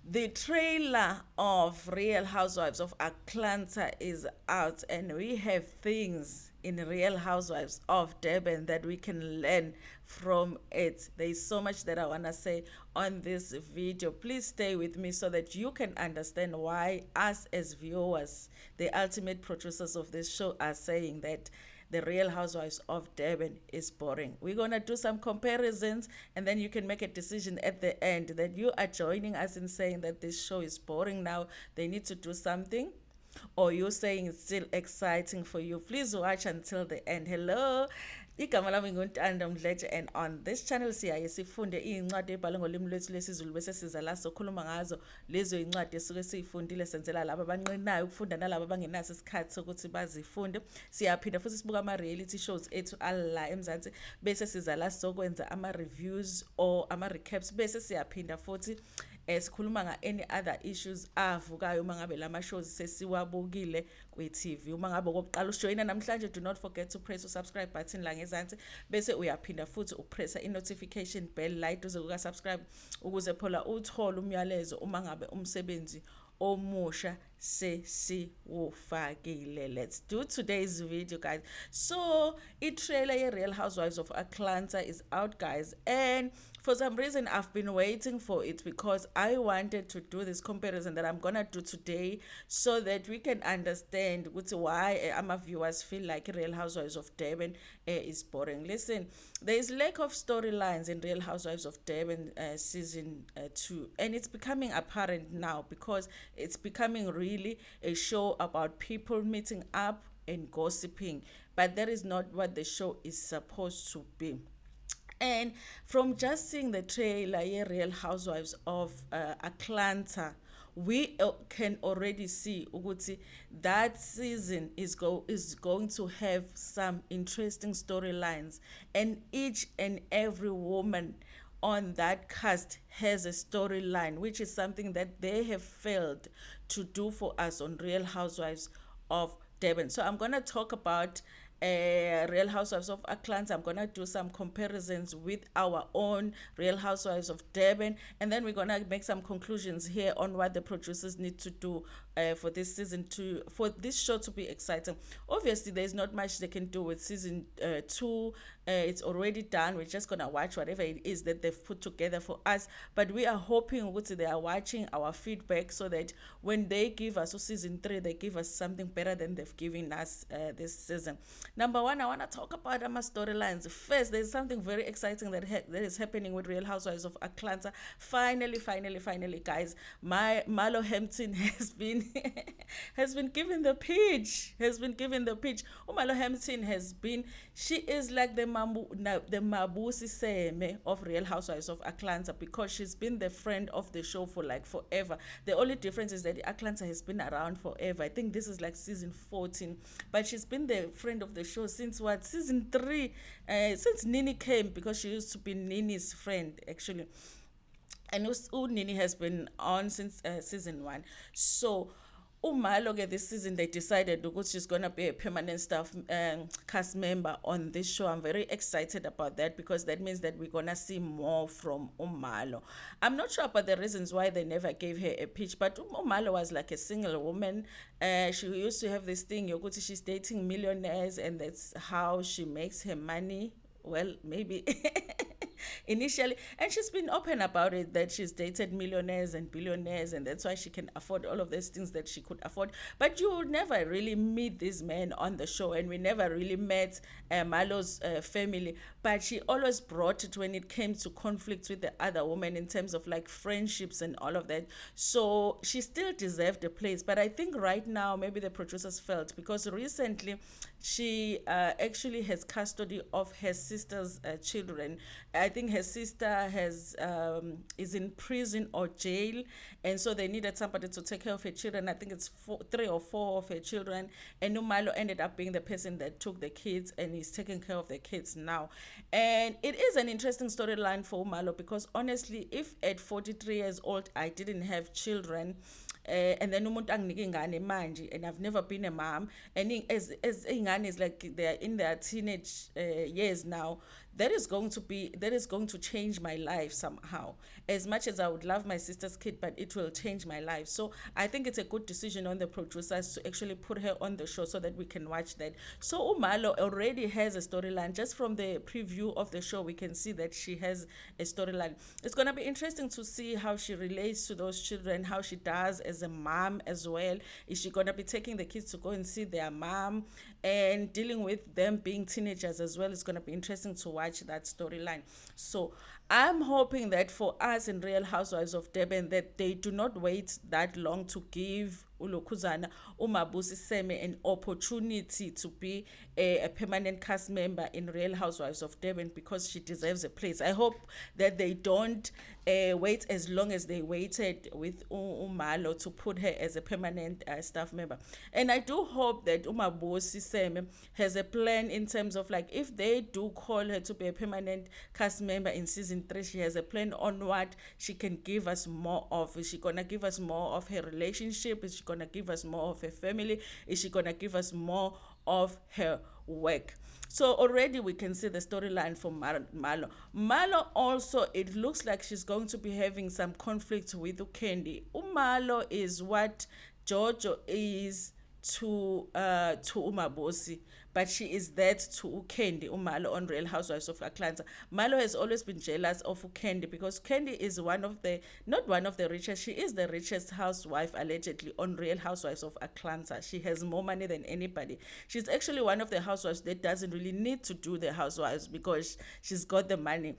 The trailer of Real Housewives of Atlanta is out, and we have things in Real Housewives of Durban that we can learn from it. There is so much that I want to say on this video. Please stay with me so that you can understand why us as viewers, the ultimate producers of this show, are saying that the Real Housewives of Durban is boring. We're going to do some comparisons, and then you can make a decision at the end that you are joining us in saying that this show is boring now. They need to do something, or you're saying it's still exciting for you. Please watch until the end. Hello, igama lami nguNtando Mdletshe, and on this channel siyaye sifunde iy'ncwadi ebhalwe ngolimi lwethu lwesiZulu bese siza la sokhuluma ngazo lezo y'ncwadi esuke siy'fundile, senzela laba abanqenayo ukufunda nalabo abangenaso isikhathi sokuthi bazifunde. Siyaphinda futhi sibuka ama-reality shows ethu ala eMzansi, bese siza la sokwenza ama-reviews or ama-recaps, bese siyaphinda futhi sikhuluma nga-any other issues avukayo uma ngabe lama shows sesiwabukile kwi-TV. Uma ngabe okokuqala usijoyina namhlanje, do not forget to press subscribe button la ngezansi, bese uyaphinda futhi upressa i-notification bell light uze kuka-subscribe ukuze phela uthole umyalezo uma ngabe umsebenzi omusha sesiwufakile. Let's do today's video, guys. So i-trailer ye-Real Housewives of Atlanta is out, guys, and for some reason I've been waiting for it because I wanted to do this comparison that I'm gonna do today so that we can understand why our viewers feel like Real Housewives of Durban is boring. Listen, there is lack of storylines in Real Housewives of Durban season 2, and it's becoming apparent now because it's becoming really a show about people meeting up and gossiping, but that is not what the show is supposed to be. And from just seeing the trailer, yeah, Real Housewives of Atlanta, we can already see ukuthi that season is going to have some interesting storylines, and each and every woman on that cast has a storyline, which is something that they have failed to do for us on Real Housewives of Durban. So I'm going to talk about Real Housewives of Atlanta. I'm going to do some comparisons with our own Real Housewives of Durban, and then we're going to make some conclusions here on what the producers need to do for this season for this show to be exciting. Obviously, there's not much they can do with season 2. It's already done. We're just going to watch whatever it is that they've put together for us, but we are hoping they are watching our feedback so that when they give us season 3, they give us something better than they've given us this season. Number one, I want to talk about our storylines. First, there's something very exciting that is happening with Real Housewives of Atlanta. Finally, guys, my Marlo Hampton has been has been given the pitch. Marlo Hampton she is like the Mabusi Seme of Real Housewives of Atlanta because she's been the friend of the show for like forever. The only difference is that Atlanta has been around forever. I think this is like season 14, but she's been the friend of the show since season 3, since Nini came, because she used to be Nini's friend actually, and Nini has been on since season 1. So Umalo, this season they decided because she's gonna be a permanent staff cast member on this show. I'm very excited about that because that means that we're gonna see more from Umalo. I'm not sure about the reasons why they never gave her a pitch, but Umalo was like a single woman. She used to have this thing, she's dating millionaires, and that's how she makes her money. Well, maybe initially, and she's been open about it that she's dated millionaires and billionaires, and that's why she can afford all of these things that she could afford. But you would never really meet this man on the show, and we never really met Marlo's family, but she always brought it when it came to conflicts with the other women in terms of like friendships and all of that. So she still deserved a place, but I think right now maybe the producers felt, because recently she actually has custody of her sister's children. I think her sister is in prison or jail, and so they needed somebody to take care of her children. I think it's 3 or 4 of her children, and Umalo ended up being the person that took the kids, and he's taking care of the kids now. And it is an interesting storyline for Umalo because honestly, if at 43 years old I didn't have children, and then umuntu anginike ingane manje, and I've never been a mom, and as ingane is like they're in their teenage years now, that is going to change my life somehow. As much as I would love my sister's kid, but it will change my life. So I think it's a good decision on the producers to actually put her on the show so that we can watch that. So Umalo already has a storyline. Just from the preview of the show, we can see that she has a storyline. It's gonna be interesting to see how she relates to those children, how she does as a mom as well. Is she gonna be taking the kids to go and see their mom and dealing with them being teenagers as well? It's gonna be interesting to watch that storyline. So I'm hoping that for us in Real Housewives of Durban, that they do not wait that long to give uLokhuzana Umabusi Seme an opportunity to be a permanent cast member in Real Housewives of Durban, because she deserves a place. I hope that they don't wait as long as they waited with Umalo to put her as a permanent staff member. And I do hope that Umabusi Seme has a plan in terms of, like, if they do call her to be a permanent cast member in season 3, she has a plan on what she can give us more of. Is she gonna give us more of her relationship? Is she gonna give us more of her family? Is she gonna give us more of her work? So already we can see the storyline for Marlo. Marlo also, it looks like she's going to be having some conflict with Ukendi. Umalo is what Jojo is to Umabosi, but she is that to Ukendi, Umalo on Real Housewives of Atlanta. Marlo has always been jealous of Ukendi because Kendi is one of the, not one of the richest, she is the richest housewife allegedly on Real Housewives of Atlanta. She has more money than anybody. She's actually one of the housewives that doesn't really need to do the housewives because she's got the money.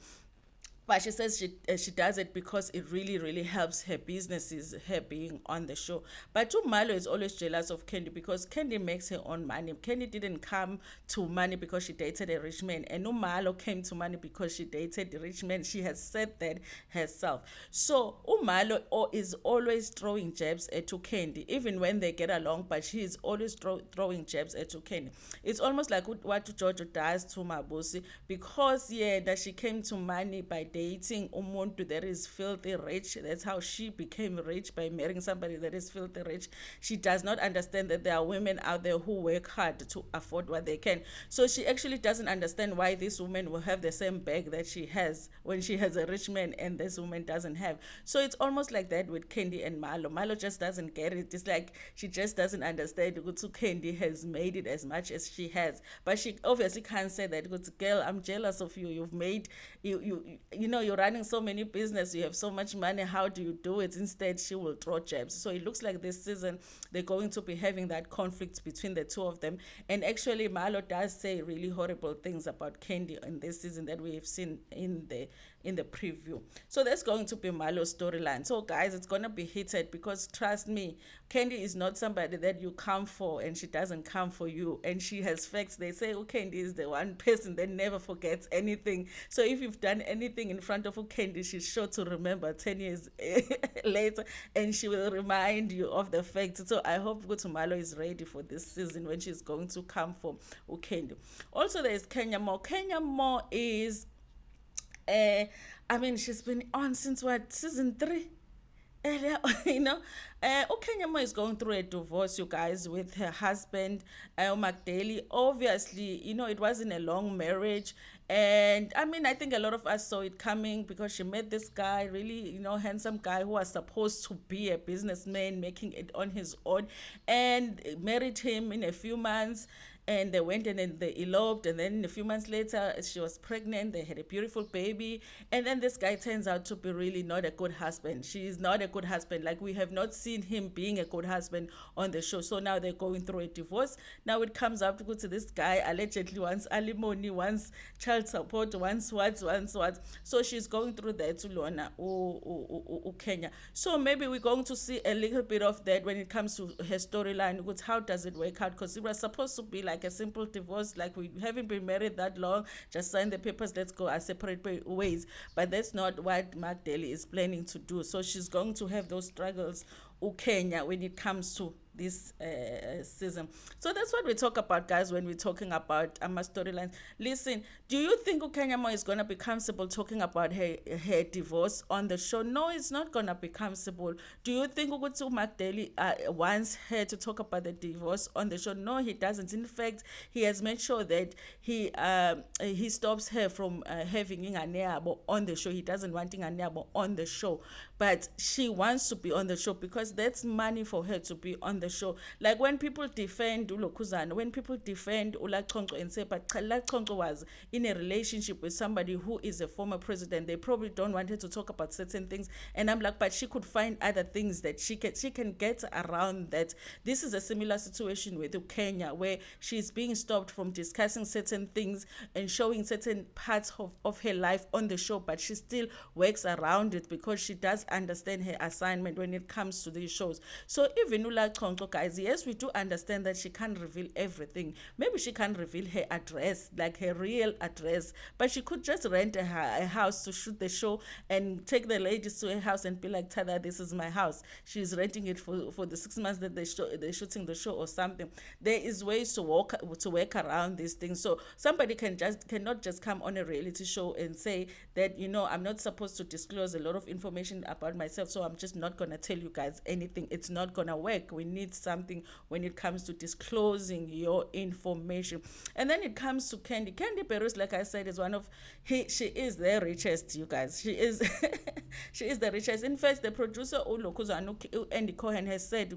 But she says she does it because it really really helps her businesses, her being on the show. But Malo is always jealous of Candy because Candy makes her own money. Candy didn't come to money because she dated a rich man, and Malo came to money because she dated a rich man. She has said that herself. So Umalo is always throwing jabs at Candy, even when they get along. But she is always throwing jabs at Candy. It's almost like what Jojo does to Mabusi, because yeah, that she came to money by dating umuntu that is filthy rich. That's how she became rich, by marrying somebody that is filthy rich. She does not understand that there are women out there who work hard to afford what they can. So she actually doesn't understand why this woman will have the same bag that she has when she has a rich man and this woman doesn't have. So it's almost like that with Candy and Marlo. Marlo just doesn't get it. It's like she just doesn't understand that Candy has made it as much as she has. But she obviously can't say that, girl, I'm jealous of you. You've made, you know, you're running so many business, you have so much money, how do you do it? Instead, she will throw jabs. So it looks like this season they're going to be having that conflict between the two of them. And actually Marlo does say really horrible things about Candy in this season that we have seen in the preview. So that's going to be Marlo's storyline. So guys, it's gonna be heated, because trust me, Candy is not somebody that you come for and she doesn't come for you. And she has facts. They say Candy is the one person that never forgets anything. So if you've done anything in front of Candy, she's sure to remember 10 years later, and she will remind you of the facts. So I hope Marlo is ready for this season when she's going to come for Candy. Also, there's Kenya Moore. Kenya Moore is I mean, she's been on since what, season 3? You know, Okanyama is going through a divorce, you guys, with her husband, McDaily. Obviously, you know, it wasn't a long marriage. And I mean, I think a lot of us saw it coming, because she met this guy, really, you know, handsome guy who was supposed to be a businessman, making it on his own, and married him in a few months. And they went and then they eloped, and then a few months later she was pregnant, they had a beautiful baby, and then this guy turns out to be really not a good husband. She is not a good husband. Like, we have not seen him being a good husband on the show. So now they're going through a divorce. Now it comes up to go to this guy allegedly wants alimony, wants child support, wants what. So she's going through that to Lona Kenya. So maybe we're going to see a little bit of that when it comes to her storyline. How does it work out? Because it was supposed to be like a simple divorce, like, we haven't been married that long, just sign the papers, let's go our separate ways. But that's not what Mark Daly is planning to do. So she's going to have those struggles, Kenya, when it comes to this season. So that's what we talk about, guys, when we're talking about storylines. Listen, do you think Ukanyamo is going to be comfortable talking about her divorce on the show? No, it's not going to be comfortable. Do you think Ukutsu McDaily wants her to talk about the divorce on the show? No, he doesn't. In fact, he has made sure that he stops her from having Inganeabo on the show. He doesn't want Inganeabo on the show, but she wants to be on the show because that's money for her to be on the show. Like when people defend Ulokuzana, when people defend Ulachonco and say, but Ulachonco was in a relationship with somebody who is a former president, they probably don't want her to talk about certain things. And I'm like, but she could find other things that she can get around that. This is a similar situation with Kenya, where she's being stopped from discussing certain things and showing certain parts of her life on the show, but she still works around it because she does understand her assignment when it comes to these shows. So even Ula Choncho, guys, yes, we do understand that she can't reveal everything. Maybe she can't reveal her address, like her real address, but she could just rent a house to shoot the show and take the ladies to her house and be like, Tada, this is my house. She's renting it for the 6 months that they're shooting the show or something. There is ways to work around these things. So somebody cannot just come on a reality show and say that, I'm not supposed to disclose a lot of information about myself, so I'm just not gonna tell you guys anything. It's not gonna work. We need something when it comes to disclosing your information. And then it comes to Candy Perus, like I said, is she is the richest, you guys. She is she is the richest. In fact, the producer Ulokuzana Andy Cohen has said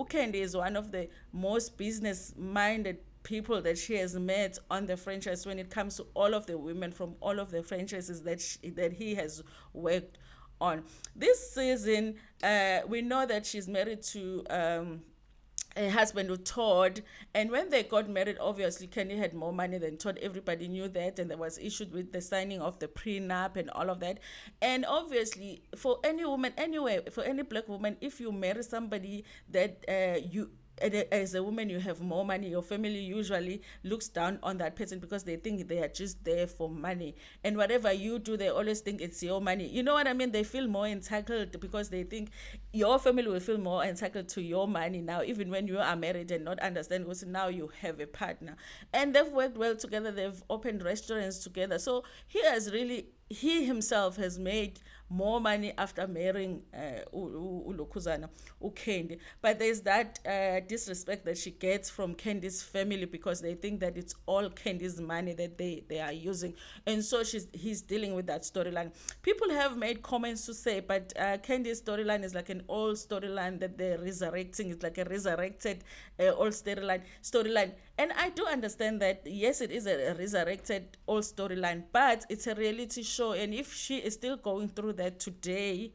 Candy is one of the most business minded people that she has met on the franchise when it comes to all of the women from all of the franchises that he has worked on. This season, we know that she's married to her husband with Todd, and when they got married, obviously Kenny had more money than Todd. Everybody knew that, and there was issues with the signing of the prenup and all of that. And obviously, for any woman anyway, for any black woman, if you marry somebody that you as a woman you have more money, your family usually looks down on that person because they think they are just there for money, and whatever you do they always think it's your money. You know what I mean? They feel more entitled because they think your family will feel more entitled to your money now, even when you are married, and not understand because now you have a partner. And they've worked well together, they've opened restaurants together. So he himself has made more money after marrying Ulokuzana, Ukendi. But there's that disrespect that she gets from Candy's family because they think that it's all Candy's money that they are using. And so he's dealing with that storyline. People have made comments to say, but Candy's storyline is like an old storyline that they're resurrecting. It's like a resurrected old storyline. And I do understand that, yes, it is a resurrected old storyline, but it's a reality show. And if she is still going through that today,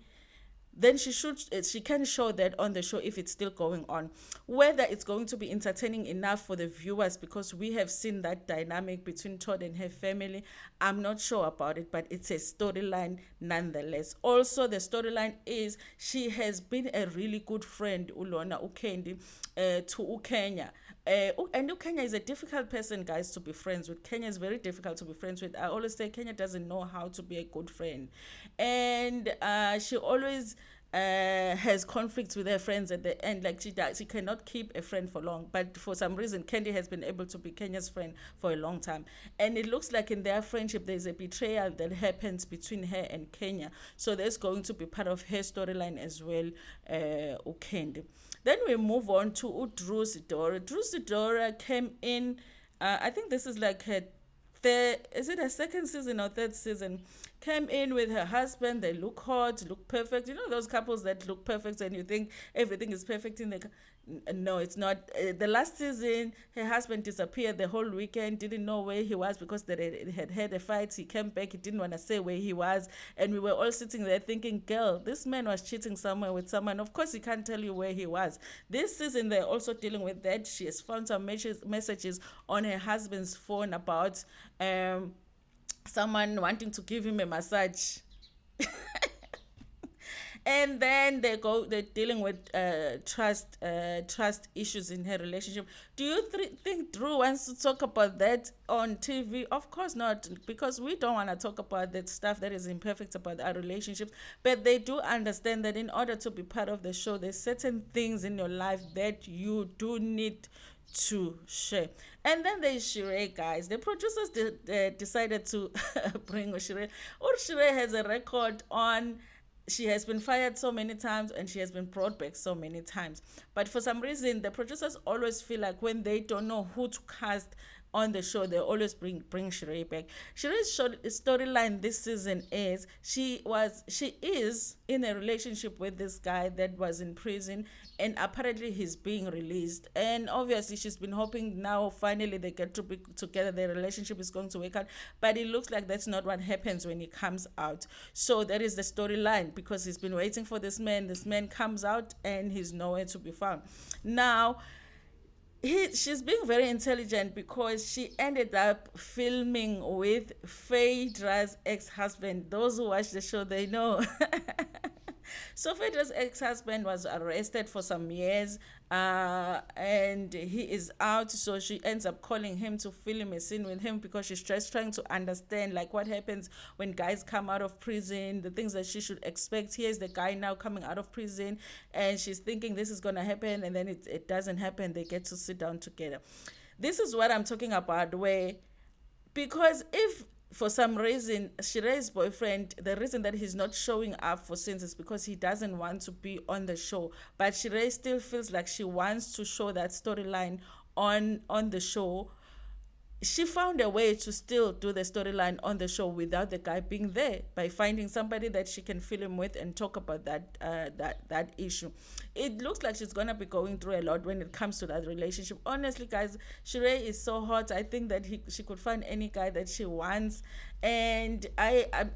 then she can show that on the show if it's still going on. Whether it's going to be entertaining enough for the viewers, because we have seen that dynamic between Todd and her family, I'm not sure about it, but it's a storyline nonetheless. Also, the storyline is she has been a really good friend, Ulona Ukendi, to Ukenya. And Kenya is a difficult person, guys, to be friends with. Kenya is very difficult to be friends with. I always say Kenya doesn't know how to be a good friend. And she always has conflicts with her friends at the end. Like she cannot keep a friend for long. But for some reason, Candy has been able to be Kenya's friend for a long time. And it looks like in their friendship, there's a betrayal that happens between her and Kenya. So that's going to be part of her storyline as well, Candy. Then we move on to Drew Sidora. Drew Sidora came in, I think this is like her is it a second season or third season? Came in with her husband. They look hot, look perfect. You know those couples that look perfect and you think everything is perfect in the. No, it's not. The last season, her husband disappeared the whole weekend. Didn't know where he was because they had had a fight. He came back. He didn't want to say where he was, and we were all sitting there thinking, "Girl, this man was cheating somewhere with someone. Of course, he can't tell you where he was." This season, they're also dealing with that. She has found some messages on her husband's phone about someone wanting to give him a massage. And then they're dealing with trust issues in her relationship. Do you think Drew wants to talk about that on TV? Of course not, because we don't want to talk about that stuff that is imperfect about our relationships. But they do understand that in order to be part of the show, there's certain things in your life that you do need to share. And then there's Sheree, guys. The producers decided to bring Sheree. Or Sheree has a record on, she has been fired so many times and she has been brought back so many times. But for some reason, the producers always feel like when they don't know who to cast on the show, they always bring Sheree back. Sheree's storyline this season is she is in a relationship with this guy that was in prison, and apparently he's being released. And obviously she's been hoping now finally they get to be together, their relationship is going to work out. But it looks like that's not what happens when he comes out. So that is the storyline, because he's been waiting for this man. This man comes out and he's nowhere to be found. Now she's being very intelligent, because she ended up filming with Phaedra's ex-husband. Those who watch the show, they know. So Phaedra's ex-husband was arrested for some years, and he is out. So she ends up calling him to film a scene with him, because she's just trying to understand like what happens when guys come out of prison, the things that she should expect. Here's the guy now coming out of prison, and she's thinking this is gonna happen, and then it doesn't happen. They get to sit down together. This is what I'm talking about, where, because if for some reason Shire's boyfriend, the reason that he's not showing up for scenes is because he doesn't want to be on the show, but Shire still feels like she wants to show that storyline on the show. She found a way to still do the storyline on the show without the guy being there, by finding somebody that she can film with and talk about that issue. It looks like she's gonna be going through a lot when it comes to that relationship. Honestly, guys, Sheree is so hot. I think that she could find any guy that she wants, and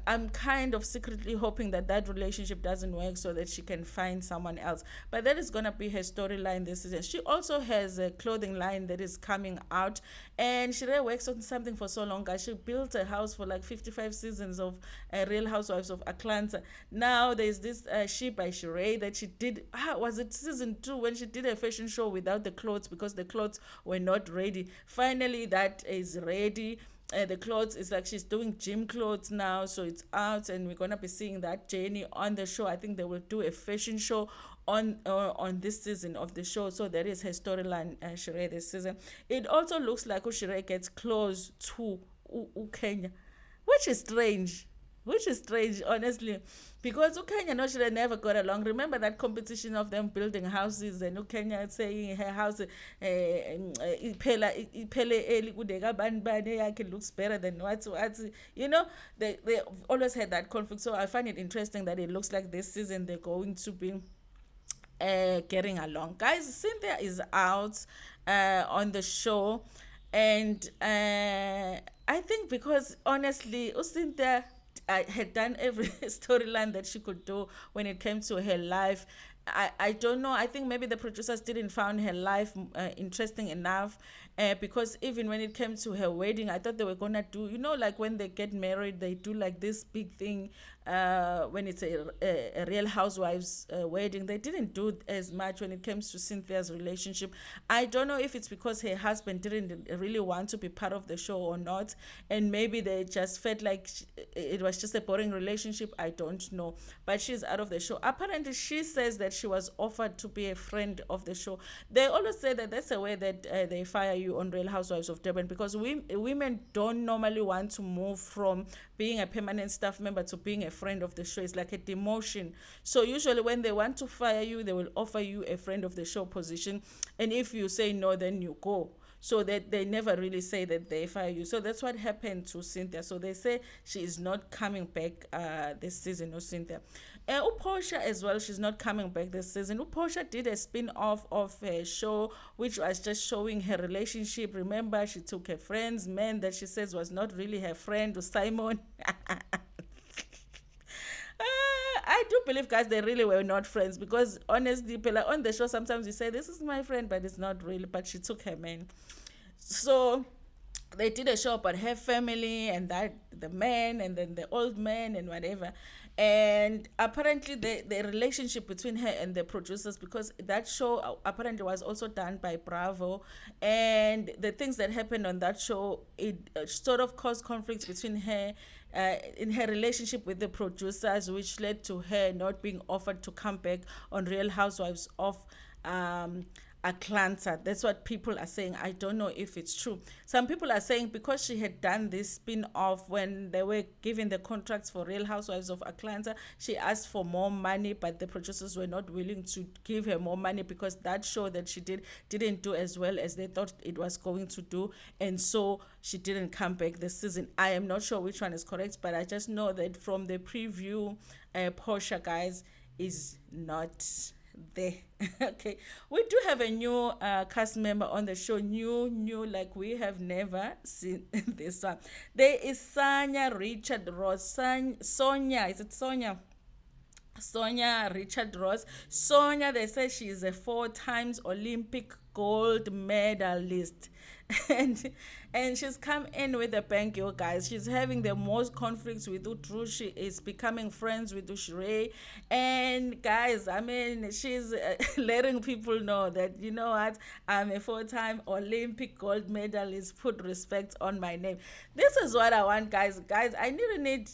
I'm kind of secretly hoping that that relationship doesn't work, so that she can find someone else. But that is gonna be her storyline this season. She also has a clothing line that is coming out, and Sheree works on something for so long, guys. She built a house for like 55 seasons of Real Housewives of Atlanta. Now there's this She by Sheree that she did. Was it season 2 when she did a fashion show without the clothes, because the clothes were not ready? Finally, that is ready. The clothes is like she's doing gym clothes now, so it's out, and we're gonna be seeing that journey on the show. I think they will do a fashion show on this season of the show. So that is her storyline, Sheree, this season. It also looks like Sheree gets close to Kenya, which is strange. Which is strange, honestly, because Kenya and Sheree never got along. Remember that competition of them building houses, and Kenya saying her house iphele early kude kabani yakhe looks better than what. They always had that conflict. So I find it interesting that it looks like this season they're going to be getting along. Guys, Cynthia is out on the show, and I think because honestly, Cynthia had done every storyline that she could do when it came to her life. I don't know. I think maybe the producers didn't find her life interesting enough, because even when it came to her wedding, I thought they were gonna do, like when they get married, they do like this big thing. When it's a Real Housewives wedding, they didn't do as much when it comes to Cynthia's relationship. I don't know if it's because her husband didn't really want to be part of the show or not, and maybe they just felt like it was just a boring relationship. I don't know, but she's out of the show. Apparently, she says that she was offered to be a friend of the show. They always say that that's a way that they fire you on Real Housewives of Durban, because women don't normally want to move from being a permanent staff member to being a friend of the show. It's like a demotion. So usually when they want to fire you, they will offer you a friend of the show position, and if you say no, then you go. So that they never really say that they fire you. So that's what happened to Cynthia. So they say she is not coming back this season, no Cynthia. Uposha as well, she's not coming back this season. Uposha did a spin-off of her show, which was just showing her relationship. Remember, she took her friend's man that she says was not really her friend, Simon. I do believe, guys, they really were not friends, because honestly, on the show, sometimes you say, this is my friend, but it's not really, but she took her man. So they did a show about her family, and that the man, and then the old man, and whatever. And apparently the relationship between her and the producers, because that show apparently was also done by Bravo, and the things that happened on that show, it sort of caused conflicts between her in her relationship with the producers, which led to her not being offered to come back on Real Housewives of um, Atlanta. That's what people are saying. I don't know if it's true. Some people are saying because she had done this spin off when they were given the contracts for Real Housewives of Atlanta, she asked for more money, but the producers were not willing to give her more money because that show that she didn't do as well as they thought it was going to do. And so she didn't come back this season. I am not sure which one is correct, but I just know that from the preview, Portia, guys, is not there. Okay, we do have a new cast member on the show. New, like we have never seen this one. There is Sonia Richard Ross. Sonia, is it Sonia? Sonia Richard Ross. Sonia, they say she is a 4 times Olympic gold medalist. And she's come in with a bang, you guys. She's having the most conflicts with Utru. She is becoming friends with Ushre. And guys, I mean, she's letting people know that, you know what, I'm a 4 time Olympic gold medalist. Put respect on my name. This is what I want, guys. Guys, I really need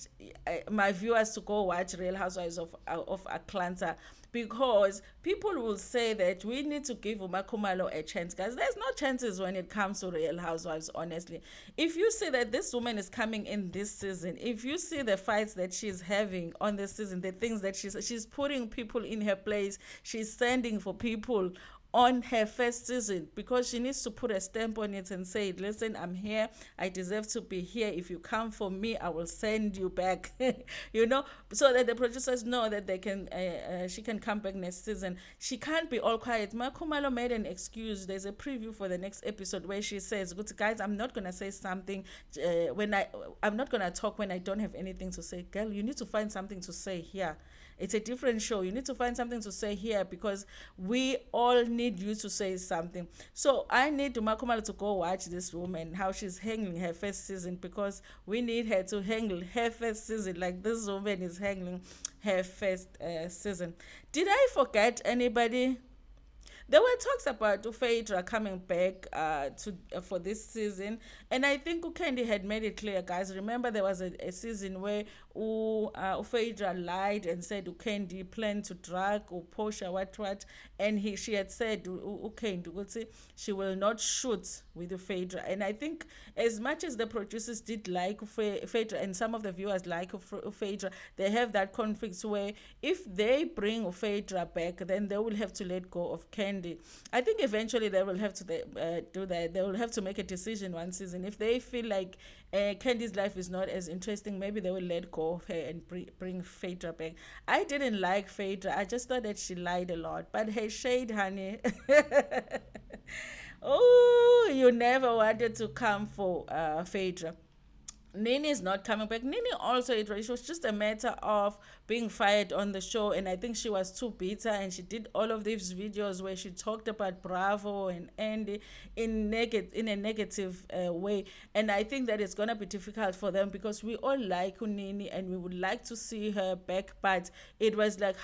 my viewers to go watch Real Housewives of Atlanta, because people will say that we need to give Uma Khumalo a chance. Guys, there's no chances when it comes to Real Housewives, honestly. If you see that this woman is coming in this season, if you see the fights that she's having on this season, the things that she's putting people in her place, she's standing for people on her first season, because she needs to put a stamp on it and say, listen, I'm here, I deserve to be here. If you come for me, I will send you back. You know, so that the producers know that they can she can come back next season. She can't be all quiet. Makumalo made an excuse. There's a preview for the next episode where she says, good guys, I'm not gonna say something when I'm not gonna talk when I don't have anything to say. Girl, you need to find something to say here. It's a different show. You need to find something to say here, because we all need you to say something. So I need Makumalo to go watch this woman, how she's handling her first season, because we need her to handle her first season like this woman is handling her first season. Did I forget anybody? There were talks about Phaedra coming back to for this season, and I think Ukendi had made it clear, guys. Remember, there was a season where Phaedra lied and said Ukendi planned to drag or Portia what, and she had said Ukendi she will not shoot with Phaedra, and I think as much as the producers did like Phaedra and some of the viewers like Phaedra, they have that conflict where if they bring Phaedra back, then they will have to let go of Candy. I think eventually they will have to do that. They will have to make a decision one season. If they feel like Candy's life is not as interesting, maybe they will let go of her and bring Phaedra back. I didn't like Phaedra. I just thought that she lied a lot. But hey, shade, honey. Oh, you never wanted to come for Phaedra. Nene is not coming back. Nene also, it was just a matter of being fired on the show, and I think she was too bitter, and she did all of these videos where she talked about Bravo and Andy in a negative way, and I think that it's gonna be difficult for them, because we all like Nene and we would like to see her back, but it was like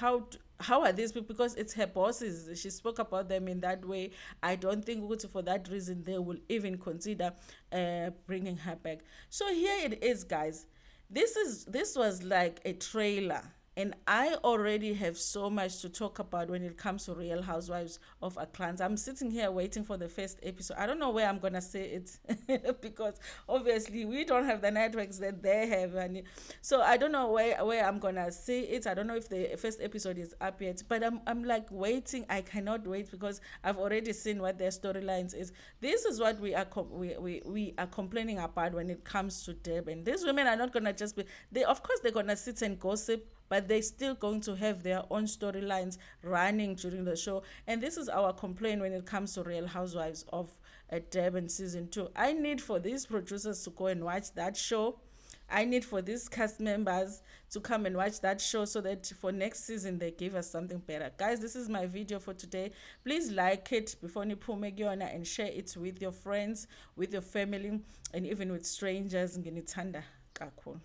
how are these people, because it's her bosses, she spoke about them in that way. I don't think for that reason they will even consider bringing her back. So here it is, guys. This was like a trailer, and I already have so much to talk about when it comes to Real Housewives of Atlanta. I'm sitting here waiting for the first episode. I don't know where I'm gonna say it because obviously we don't have the networks that they have, and so I don't know where I'm gonna see it. I don't know if the first episode is up yet, but I'm like waiting. I cannot wait because I've already seen what their storylines is. This is what we are we are complaining about when it comes to Durban. These women are not gonna just be. They, of course, they're gonna sit and gossip, but they're still going to have their own storylines running during the show. And this is our complaint when it comes to Real Housewives of Durban season 2. I need for these producers to go and watch that show. I need for these cast members to come and watch that show so that for next season they give us something better. Guys, this is my video for today. Please like it before niphume kuyona and share it with your friends, with your family, and even with strangers. Nginithanda kakhulu.